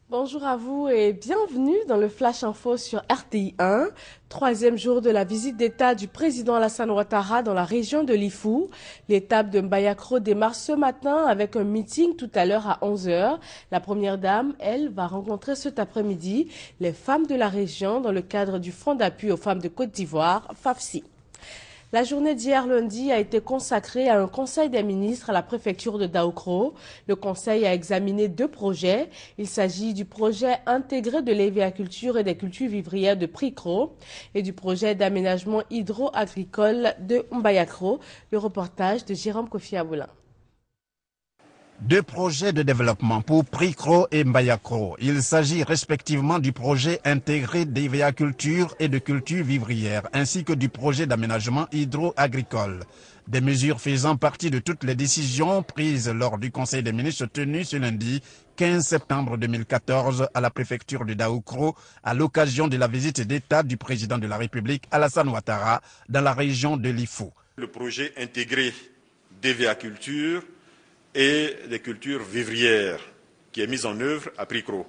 Bonjour à vous et bienvenue dans le Flash Info sur RTI 1. Troisième jour de la visite d'État du président Alassane Ouattara dans la région de Lifou. L'étape de Mbayakro démarre ce matin avec un meeting tout à l'heure à 11 h. La première dame, elle, va rencontrer cet après-midi les femmes de la région dans le cadre du Fonds d'appui aux femmes de Côte d'Ivoire, FAFSI. La journée d'hier lundi a été consacrée à un conseil des ministres à la préfecture de Daoukro. Le conseil a examiné deux projets. Il s'agit du projet intégré de l'éviaculture et des cultures vivrières de Pricro et du projet d'aménagement hydro-agricole de Mbayakro. Le reportage de Jérôme Kofi Aboulin. Deux projets de développement pour Pricro et Mbayakro. Il s'agit respectivement du projet intégré d'éviaculture et de culture vivrière, ainsi que du projet d'aménagement hydro-agricole. Des mesures faisant partie de toutes les décisions prises lors du Conseil des ministres tenu ce lundi 15 septembre 2014 à la préfecture de Daoukro à l'occasion de la visite d'État du président de la République Alassane Ouattara dans la région de Lifou. Le projet intégré d'éviaculture et des cultures vivrières qui est mis en œuvre à Pricro.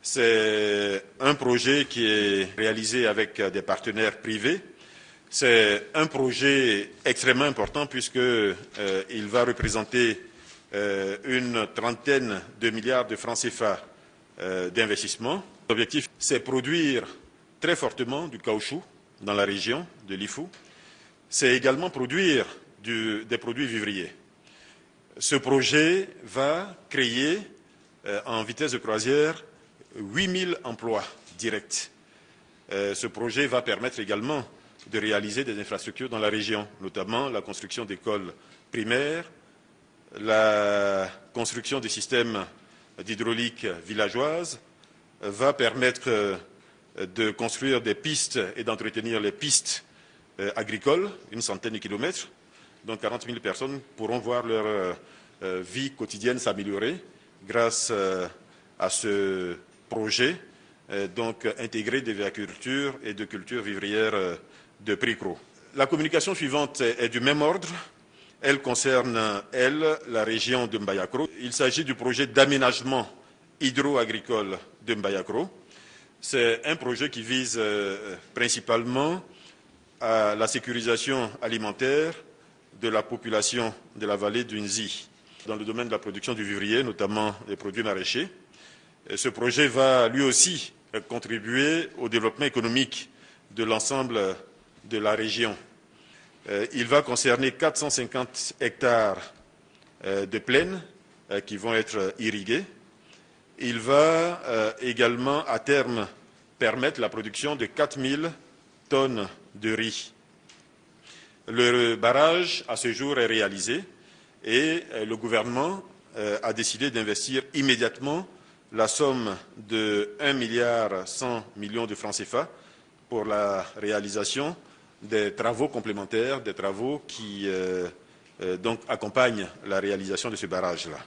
C'est un projet qui est réalisé avec des partenaires privés. C'est un projet extrêmement important puisqu'il va représenter une trentaine de milliards de francs CFA d'investissement. L'objectif, c'est produire très fortement du caoutchouc dans la région de Lifou. C'est également produire des produits vivriers. Ce projet va créer en vitesse de croisière 8000 emplois directs. Ce projet va permettre également de réaliser des infrastructures dans la région, notamment la construction d'écoles primaires, la construction des systèmes d'hydraulique villageoise, va permettre de construire des pistes et d'entretenir les pistes agricoles, une centaine de kilomètres. Donc 40 000 personnes pourront voir leur vie quotidienne s'améliorer grâce à ce projet intégré d'éviaculture et de culture vivrière de Pricro. La communication suivante est du même ordre. Elle concerne, la région de Mbayakro. Il s'agit du projet d'aménagement hydro-agricole de Mbayakro. C'est un projet qui vise principalement à la sécurisation alimentaire de la population de la vallée du Nzi, dans le domaine de la production du vivrier, notamment des produits maraîchers. Ce projet va lui aussi contribuer au développement économique de l'ensemble de la région. Il va concerner 450 hectares de plaines qui vont être irrigués. Il va également, à terme, permettre la production de 4000 tonnes de riz. Le barrage, à ce jour, est réalisé et le gouvernement a décidé d'investir immédiatement la somme de 1,1 milliard de francs CFA pour la réalisation des travaux complémentaires, des travaux qui accompagnent la réalisation de ce barrage-là.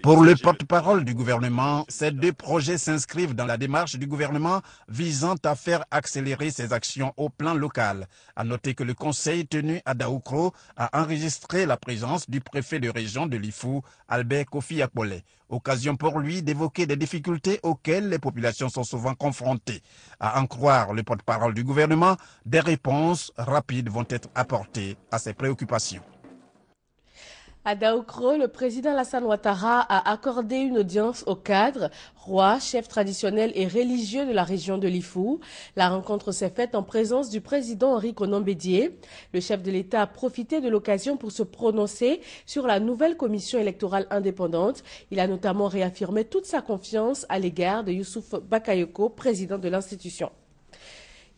Pour le porte-parole du gouvernement, ces deux projets s'inscrivent dans la démarche du gouvernement visant à faire accélérer ses actions au plan local. À noter que le conseil tenu à Daoukro a enregistré la présence du préfet de région de Lifou, Albert Kofi Akpole. Occasion pour lui d'évoquer des difficultés auxquelles les populations sont souvent confrontées. À en croire le porte-parole du gouvernement, des réponses rapides vont être apportées à ces préoccupations. À Daoukro, le président Alassane Ouattara a accordé une audience aux cadres, rois, chefs traditionnels et religieux de la région de Lifou. La rencontre s'est faite en présence du président Henri Konan Bédié. Le chef de l'État a profité de l'occasion pour se prononcer sur la nouvelle commission électorale indépendante. Il a notamment réaffirmé toute sa confiance à l'égard de Youssouf Bakayoko, président de l'institution.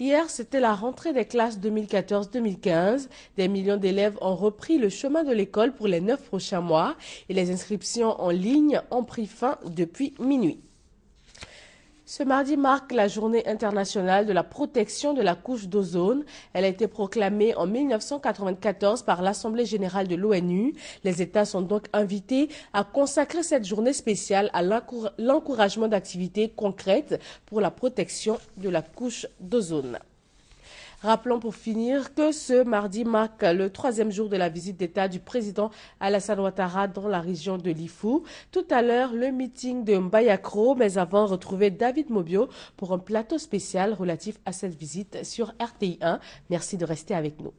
Hier, c'était la rentrée des classes 2014-2015. Des millions d'élèves ont repris le chemin de l'école pour les 9 prochains mois et les inscriptions en ligne ont pris fin depuis minuit. Ce mardi marque la journée internationale de la protection de la couche d'ozone. Elle a été proclamée en 1994 par l'Assemblée générale de l'ONU. Les États sont donc invités à consacrer cette journée spéciale à l'encouragement d'activités concrètes pour la protection de la couche d'ozone. Rappelons pour finir que ce mardi marque le 3e jour de la visite d'État du président Alassane Ouattara dans la région de Lifou. Tout à l'heure, le meeting de Mbayakro, mais avant, retrouver David Mobio pour un plateau spécial relatif à cette visite sur RTI 1. Merci de rester avec nous.